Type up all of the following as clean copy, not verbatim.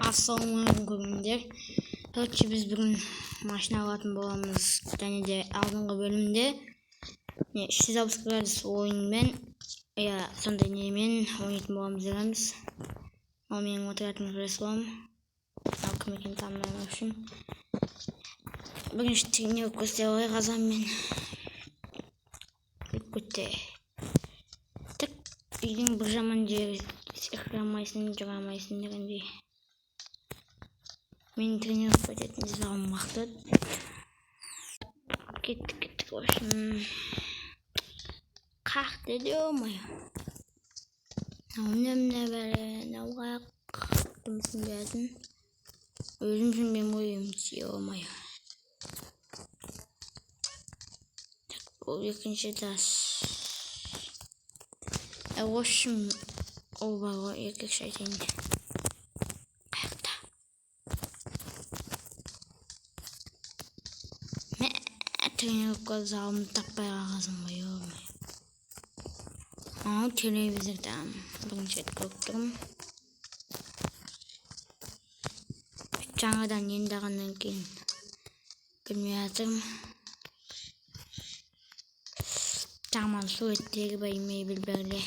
Assalamualaikum көрермендер. Короче, biz bugün машина алатын боламыз. Және де алдыңғы бөлімде 360 градус ойынмен, сондай немен ойнайтын боламыз дегенбіз. Ол менің отыратын креслом. Ал кім екенін танымаймын үшін. Бірінші тренировка істеп алайық азанмен. Өтті. Так, үйдің бір жаман жері секірамайсың, жүрамайсың дегендей. Мен тренировка өтетін жағым вақты. Кеттік, в общем. Қақты дөмай. Науынымда бәрі, науға қақтымсын бәрін. Өзімсің мен ойым дөмай. Ол екінші тас. В общем, ол бағы еркек шайтанды. Тренировка залымды таппай қалғазым ғой, оймай. Ал телевизордан бірінші рет көріп тұрмын. Жаңадан енді ғаннан кейін білмей жатырмын. Жаман суреттері бәймей білбәрле.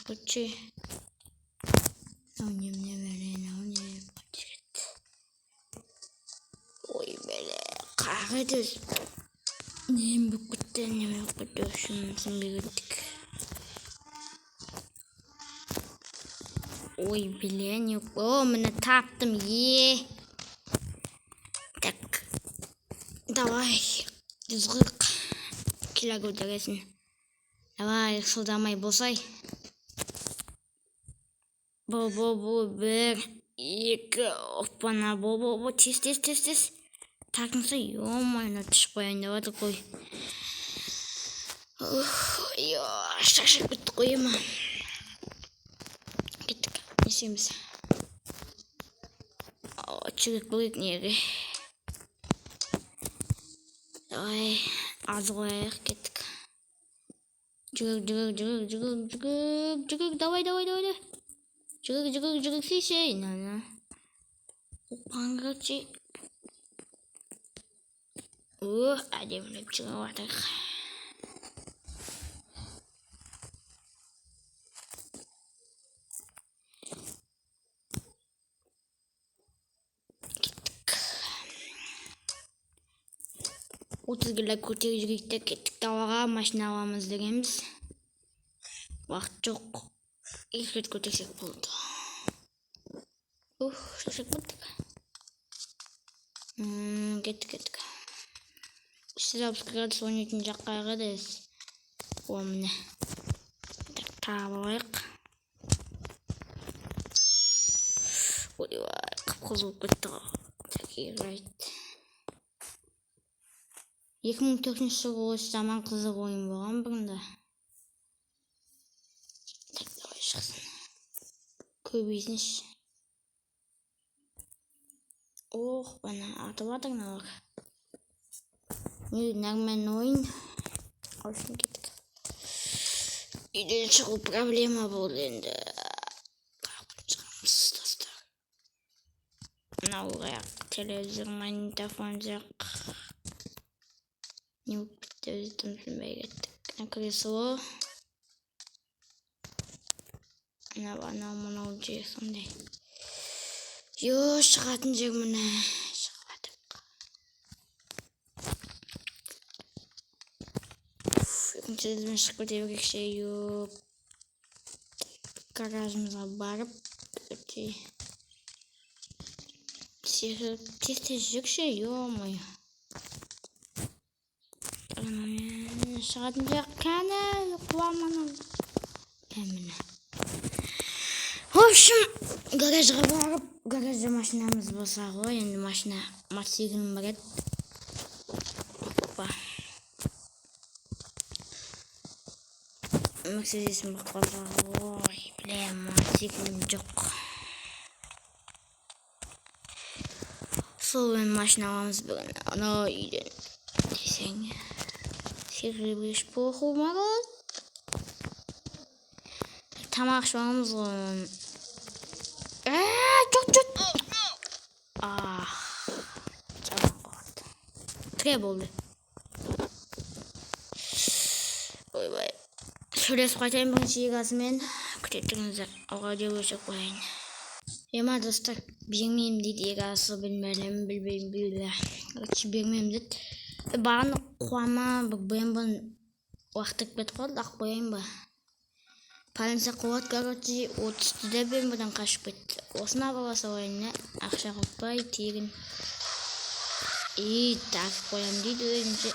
Көрші. Науынемне бәрі, науынем. Ой бәлі, қағы дүз. Нем бүкітті, неме бүкітті өшімізін бегеттік. Ой білен, о, мені таптым, Так, давай, 140 кило көтересің. Давай, сұлдамай болсай. Бұл, 1, 2, оппана, бұл, тез. Takınsa yoğmayla çıkmayın da vardı koy. Şaşık bitti koyayım. Gittik. Nesimiz. Çıkık bırak neydi? Ay, az koyarak gittik. Cıgık. Давай. Cıgık şey. Ne? Pangırçı. Әдемі шығып жатыр. Кеттік. 30 кило көтеріп жүрейік, кеттік далаға машина аламыз дегенбіз. Уақыт жоқ. 2 рет көтерсек болды. Шашып біттік. Кеттік. 360 градус ойнайтын жаққа қадайыз. О, міне. Тағып алайық. Ой, қып-қызыл кетті. Тәкейрайт. 2004 жылғы осы жаман қызық ойын болған бұрында. Так, давай шықсын. Көбейсінші. Бана атып атырына бар. Нормальный ойын. Алшын кеттік. Үйден шығу проблема болды енді. Қақпын шығамыз достар. Мынау қаяқ. Телевизор, магнитофон жақ. Не болып бітті өзі тұмсынбай кеттік. Кресло. Мынау жер сондай. Шығатын жер мұны. Екіншіден шығып өте бірекше гаражымызға барып тез жүрші, ой. Шығатын жақ кәні, құламаның. Әміні. В общем, гаражға барып, гаражда машинамыз болса ғой, енді машина мотоциклім бар еді. Мерседесім бір қалды. Ой, білем, мотоциклім жоқ. Сол мен машина аламыз бүгін. Ана үйден десең. Секіребеш поху маған. Тамақ ішіп аламыз ғой. Жоқ. Тре болды. Ойбай. Сөйлесіп қайтайын бірінші егасымен. Күтетіңіздер. Алға деп өшіп қойайын. Ема достар, бермеймін дейді егасы, білмеймін. Короче, бермеймін дейді. Бағаны қуама, бұйым уақыт кетіп қалды, ақ қояйын ба. Паленса қуат, короче, 30-де бен бұдан қашып кетті. Осына баласа ойынна, ақша қоппай, тегін. Так қоям дейді өзінше.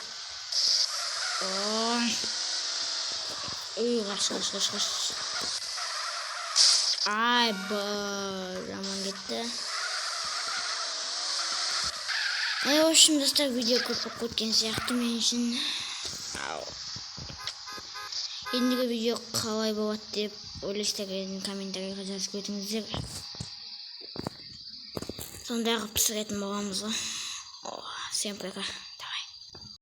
Қаш. Ай, жаман кетті. В общем, достар, видео көп өткен сияқты мен үшін. Ендігі видео қалай болады деп ойлайсыздар, комментарийға жазып өтіңіздер. Сондай қылып пісіретін боламыз ғой. Всем пока.